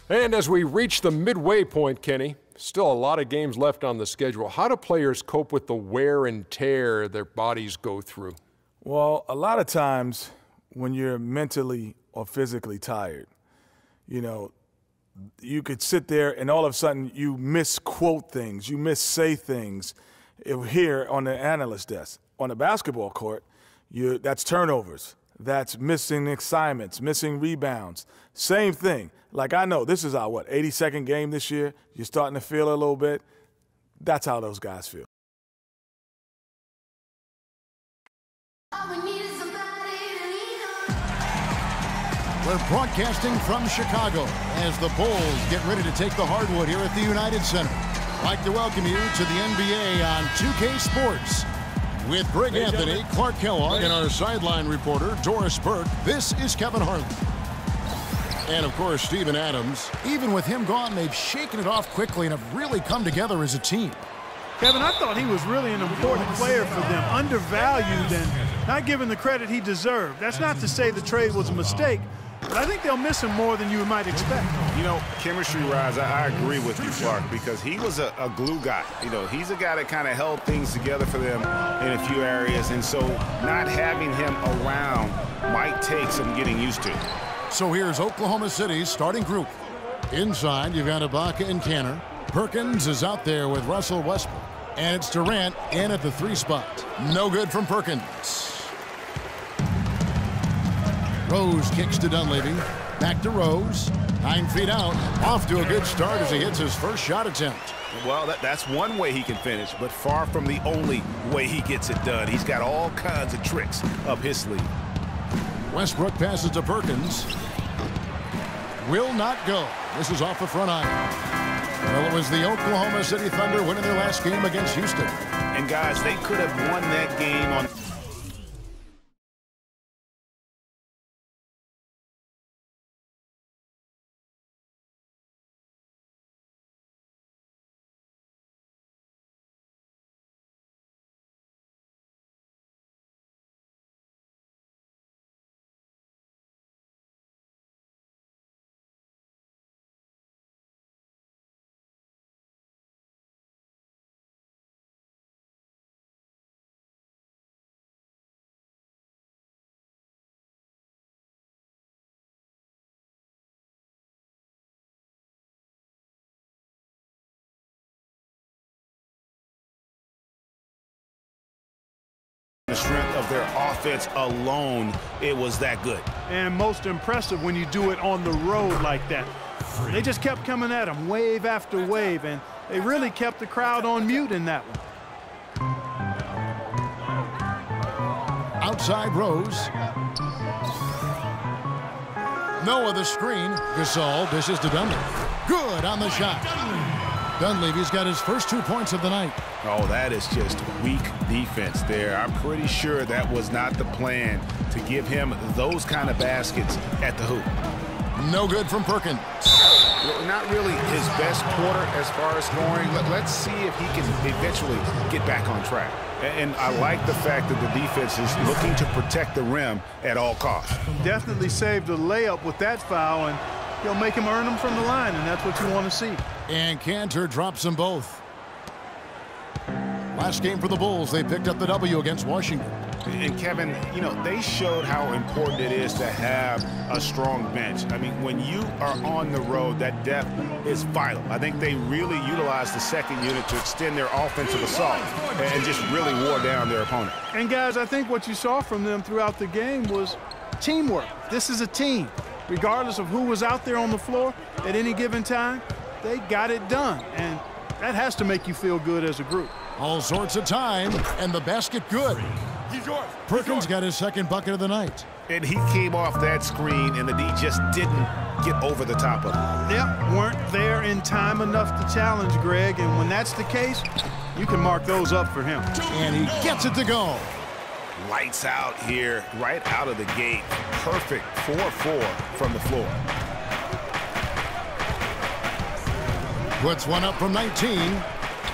And as we reach the midway point, Kenny, still a lot of games left on the schedule. How do players cope with the wear and tear their bodies go through? Well, a lot of times when you're mentally or physically tired, you know, you could sit there and all of a sudden you misquote things, you missay things here on the analyst desk. On the basketball court, that's turnovers. That's missing assignments, missing rebounds. Same thing. Like I know this is our, 82nd game this year. You're starting to feel it a little bit. That's how those guys feel. We're broadcasting from Chicago as the Bulls get ready to take the hardwood here at the United Center. I'd like to welcome you to the NBA on 2K Sports. With Greg Anthony, Clark Kellogg, and our sideline reporter, Doris Burke, this is Kevin Harlan. And, of course, Steven Adams. Even with him gone, they've shaken it off quickly and have really come together as a team. Kevin, I thought he was really an important player for them, undervalued and not given the credit he deserved. That's not to say the trade was a mistake, but I think they'll miss him more than you might expect. You know, chemistry-wise, I agree with you, Clark, because he was a glue guy. You know, he's a guy that kind of held things together for them in a few areas, and so not having him around might take some getting used to. So here's Oklahoma City's starting group. Inside, you've got Ibaka and Kanter. Perkins is out there with Russell Westbrook. And it's Durant in at the 3 spot. No good from Perkins. Rose kicks to Dunleavy. Back to Rose. 9 feet out. Off to a good start as he hits his first shot attempt. Well, that's one way he can finish, but far from the only way he gets it done. He's got all kinds of tricks up his sleeve. Westbrook passes to Perkins. Will not go. This is off the front iron. Well, it was the Oklahoma City Thunder winning their last game against Houston. And, guys, they could have won that game on... The strength of their offense alone, it was that good. And most impressive when you do it on the road like that. They just kept coming at them wave after wave, and they really kept the crowd on mute in that one. Outside Rose. Noah the screen. Gasol dishes to Dunleavy. Good on the shot. Dunleavy's got his first 2 points of the night. Oh, that is just weak defense there. I'm pretty sure that was not the plan to give him those kind of baskets at the hoop. No good from Perkins. Not really his best quarter as far as scoring. Let's see if he can eventually get back on track. And I like the fact that the defense is looking to protect the rim at all costs. Definitely saved a layup with that foul, and he'll make him earn them from the line, and that's what you want to see. And Kanter drops them both. Last game for the Bulls, they picked up the W against Washington. And Kevin, you know, they showed how important it is to have a strong bench. I mean, when you are on the road, that depth is vital. I think they really utilized the second unit to extend their offensive assault and just really wore down their opponent. And guys, I think what you saw from them throughout the game was teamwork. This is a team. Regardless of who was out there on the floor at any given time, they got it done. And that has to make you feel good as a group. All sorts of time, and the basket good. Perkins got his second bucket of the night. And he came off that screen, and the D just didn't get over the top of it. Yep, weren't there in time enough to challenge Greg, and when that's the case, you can mark those up for him. And he gets it to go. Lights out here, right out of the gate. Perfect 4-4 from the floor. Puts one up from 19.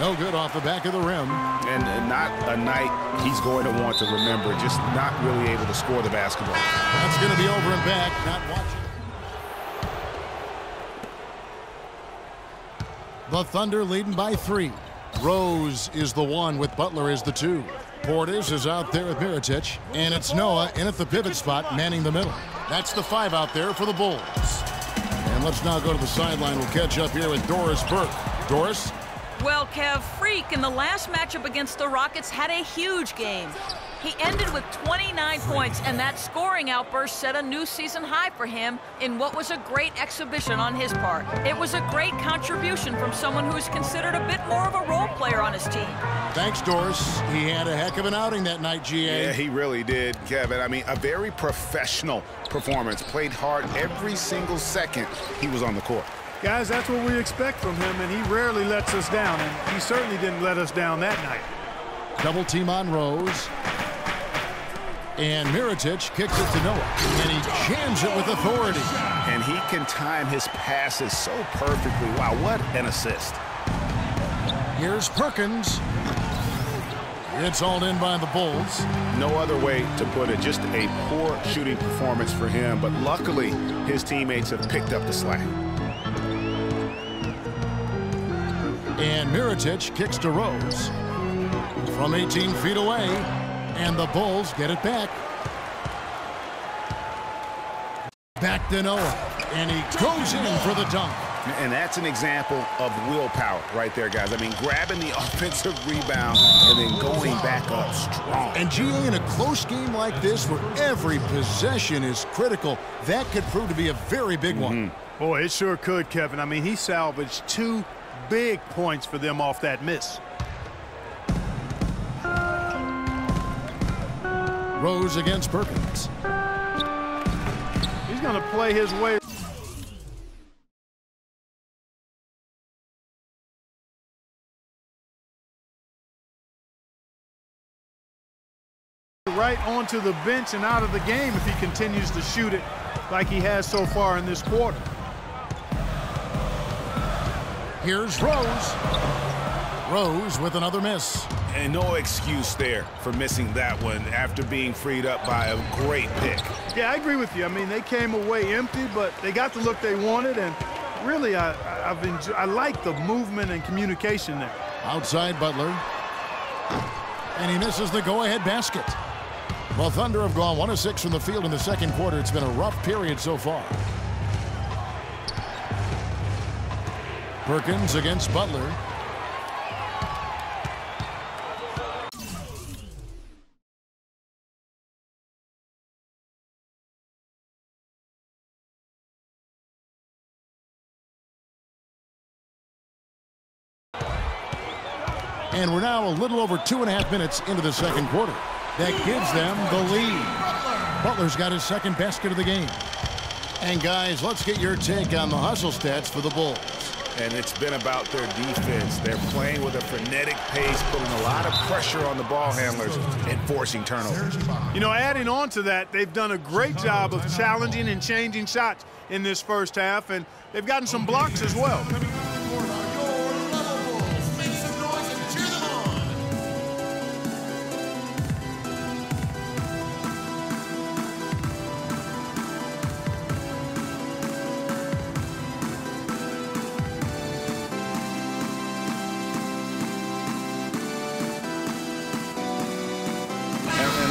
No good off the back of the rim. And not a night he's going to want to remember, just not really able to score the basketball. That's going to be over and back, not watching. The Thunder leading by 3. Rose is the 1 with Butler as the 2. Portis is out there with Mirotic, and it's Noah in at the pivot spot, manning the middle. That's the 5 out there for the Bulls. And let's now go to the sideline. We'll catch up here with Doris Burke. Doris? Well, Kev, Freak in the last matchup against the Rockets had a huge game. He ended with 29 points, and that scoring outburst set a new season high for him in what was a great exhibition on his part. It was a great contribution from someone who is considered a bit more of a role player on his team. Thanks, Doris. He had a heck of an outing that night, GA. Yeah, he really did, Kevin. I mean, a very professional performance. Played hard every single second he was on the court. Guys, that's what we expect from him, and he rarely lets us down, and he certainly didn't let us down that night. Double team on Rose. And Mirotic kicks it to Noah, and he jams it with authority. And he can time his passes so perfectly. Wow, what an assist. Here's Perkins. It's hauled in by the Bulls. No other way to put it, just a poor shooting performance for him, but luckily his teammates have picked up the slack. And Mirotic kicks to Rose from 18 feet away, and the Bulls get it back. Back to Noah, and he goes in for the dunk. And that's an example of willpower right there, guys. I mean, grabbing the offensive rebound and then going back up strong. And GA, in a close game like this where every possession is critical, that could prove to be a very big one. Boy, it sure could, Kevin. I mean, he salvaged 2 big points for them off that miss. Rose against Perkins. He's going to play his way right onto the bench and out of the game if he continues to shoot it like he has so far in this quarter. Here's Rose. Rose with another miss. And no excuse there for missing that one after being freed up by a great pick. Yeah, I agree with you. I mean, they came away empty, but they got the look they wanted, and really, I like the movement and communication there. Outside Butler. And he misses the go-ahead basket. Well, Thunder have gone 1 of 6 from the field in the second quarter. It's been a rough period so far. Perkins against Butler. And we're now a little over 2.5 minutes into the second quarter. That gives them the lead. Butler's got his second basket of the game. And guys, let's get your take on the hustle stats for the Bulls. And it's been about their defense. They're playing with a frenetic pace, putting a lot of pressure on the ball handlers and forcing turnovers. You know, adding on to that, they've done a great job of challenging and changing shots in this first half, and they've gotten some blocks as well.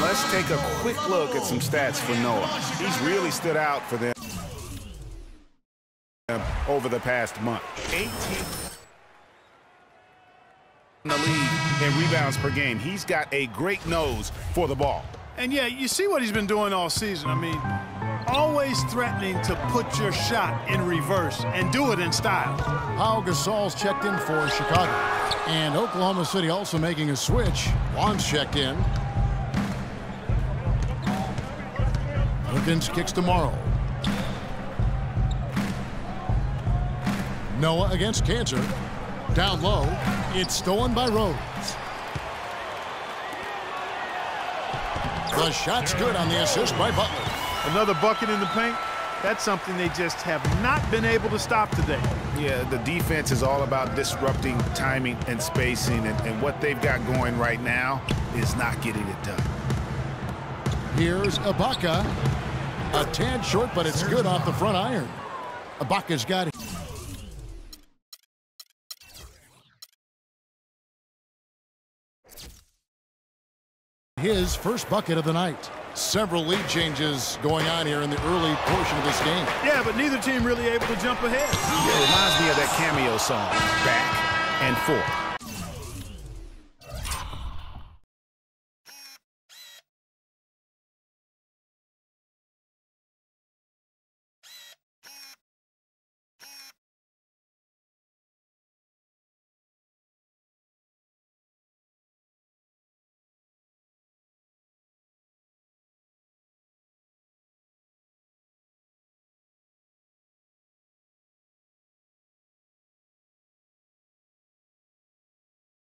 Let's take a quick look at some stats for Noah. He's really stood out for them over the past month. 18th in the league in rebounds per game. He's got a great nose for the ball. And yeah, you see what he's been doing all season. I mean, always threatening to put your shot in reverse and do it in style. Pau Gasol's checked in for Chicago. And Oklahoma City also making a switch. Juan's checked in. Perkins kicks to Morrow. Noah against Cantor. Down low. It's stolen by Rose. The shot's good on the assist by Butler. Another bucket in the paint. That's something they just have not been able to stop today. Yeah, the defense is all about disrupting timing and spacing, and what they've got going right now is not getting it done. Here's Ibaka. A tad short, but it's good off the front iron. Ibaka's got it. his first bucket of the night. Several lead changes going on here in the early portion of this game. Yeah, but neither team really able to jump ahead. It reminds me of that cameo song, Back and Forth.